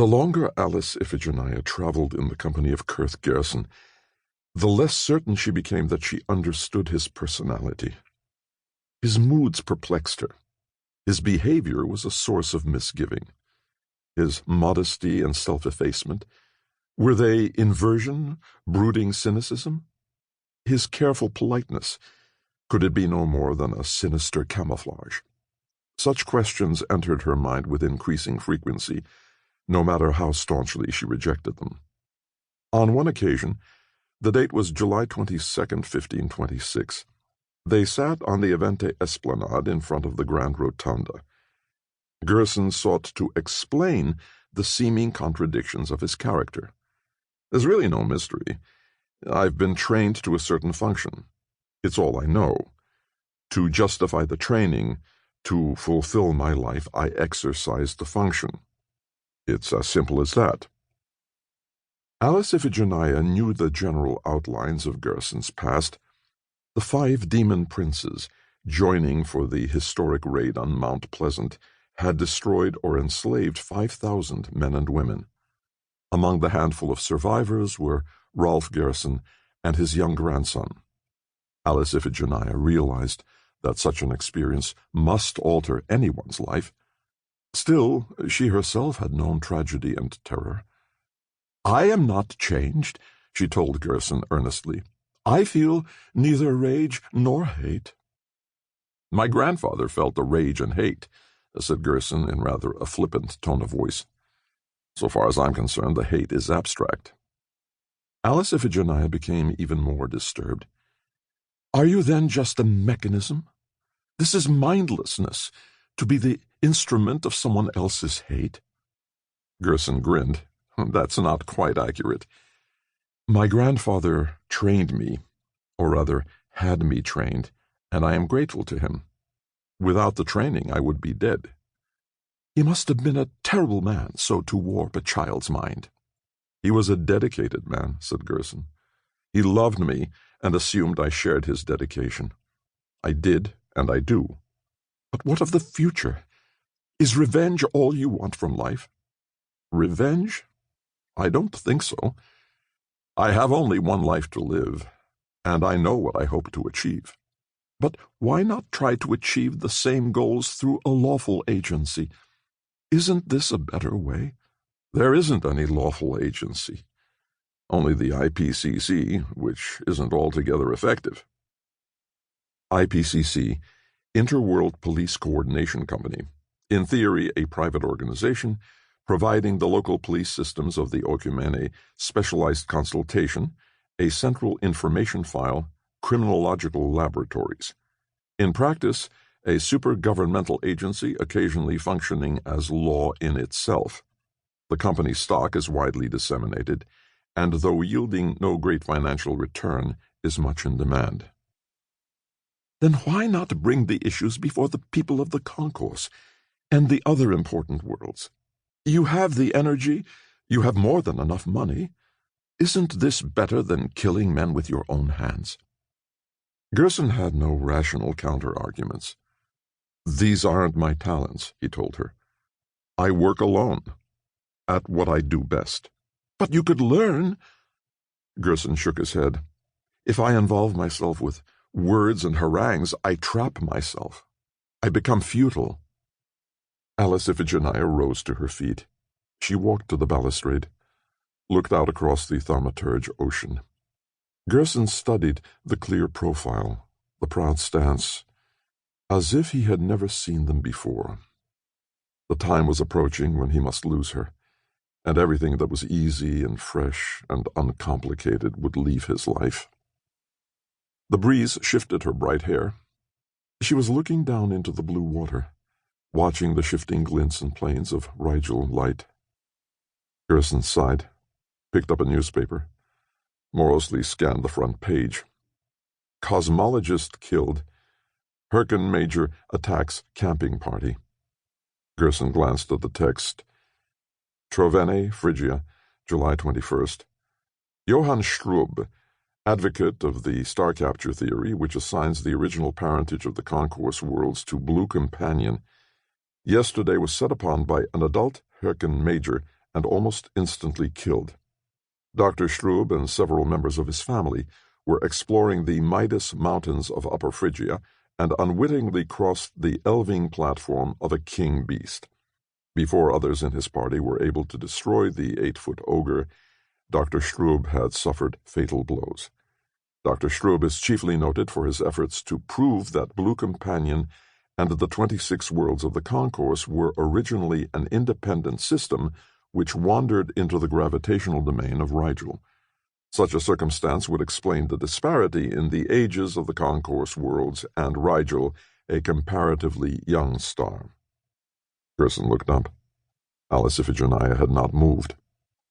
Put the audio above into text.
The longer Alice Iphigenia traveled in the company of Kirth Gersen, the less certain she became that she understood his personality. His moods perplexed her. His behavior was a source of misgiving. His modesty and self-effacement, were they inversion, brooding cynicism? His careful politeness, could it be no more than a sinister camouflage? Such questions entered her mind with increasing frequency, no matter how staunchly she rejected them. On one occasion, the date was July 22nd, 1526, they sat on the Avente Esplanade in front of the Grand Rotunda. Gersen sought to explain the seeming contradictions of his character. There's really no mystery. I've been trained to a certain function. It's all I know. To justify the training, to fulfill my life, I exercise the function. It's as simple as that. Alice Iphigenia knew the general outlines of Gersen's past. The 5 demon princes, joining for the historic raid on Mount Pleasant, had destroyed or enslaved 5,000 men and women. Among the handful of survivors were Rolf Gersen and his young grandson. Alice Iphigenia realized that such an experience must alter anyone's life. Still, she herself had known tragedy and terror. "I am not changed," she told Gersen earnestly. "I feel neither rage nor hate." "My grandfather felt the rage and hate," said Gersen in rather a flippant tone of voice. "So far as I'm concerned, the hate is abstract." Alice Iphigenia became even more disturbed. "Are you then just a mechanism? This is mindlessness, to be the instrument of someone else's hate?" Gersen grinned. "That's not quite accurate. My grandfather trained me, or rather had me trained, and I am grateful to him. Without the training, I would be dead." "He must have been a terrible man, so to warp a child's mind." "He was a dedicated man," said Gersen. "He loved me and assumed I shared his dedication. I did, and I do." "But what of the future? Is revenge all you want from life?" "Revenge? I don't think so. I have only one life to live, and I know what I hope to achieve." "But why not try to achieve the same goals through a lawful agency? Isn't this a better way?" "There isn't any lawful agency. Only the IPCC, which isn't altogether effective." IPCC, Interworld Police Coordination Company, in theory a private organization, providing the local police systems of the Okumene specialized consultation, a central information file, criminological laboratories. In practice, a supergovernmental agency occasionally functioning as law in itself. The company's stock is widely disseminated, and though yielding no great financial return, is much in demand. "Then why not bring the issues before the people of the concourse and the other important worlds? You have the energy, you have more than enough money. Isn't this better than killing men with your own hands?" Gersen had no rational counter-arguments. "These aren't my talents," he told her. "I work alone, at what I do best." "But you could learn." Gersen shook his head. "If I involve myself with words and harangues, I trap myself. I become futile." Alice Iphigenia rose to her feet. She walked to the balustrade, looked out across the thaumaturge ocean. Gersen studied the clear profile, the proud stance, as if he had never seen them before. The time was approaching when he must lose her, and everything that was easy and fresh and uncomplicated would leave his life. The breeze shifted her bright hair. She was looking down into the blue water, watching the shifting glints and planes of Rigel light. Gersen sighed, picked up a newspaper, morosely scanned the front page. "Cosmologist killed. Hyrcan Major attacks camping party." Gersen glanced at the text. Trovene, Phrygia, July 21st. Johann Strub, advocate of the star capture theory, which assigns the original parentage of the concourse worlds to Blue Companion, yesterday was set upon by an adult Hyrcan Major and almost instantly killed. Dr. Strube and several members of his family were exploring the Midas Mountains of Upper Phrygia and unwittingly crossed the elving platform of a king beast. Before others in his party were able to destroy the 8-foot ogre, Dr. Strube had suffered fatal blows. Dr. Strube is chiefly noted for his efforts to prove that Blue Companion and the 26 worlds of the Concourse were originally an independent system which wandered into the gravitational domain of Rigel. Such a circumstance would explain the disparity in the ages of the Concourse worlds and Rigel, a comparatively young star. Gersen looked up. Alice Iphigenia had not moved.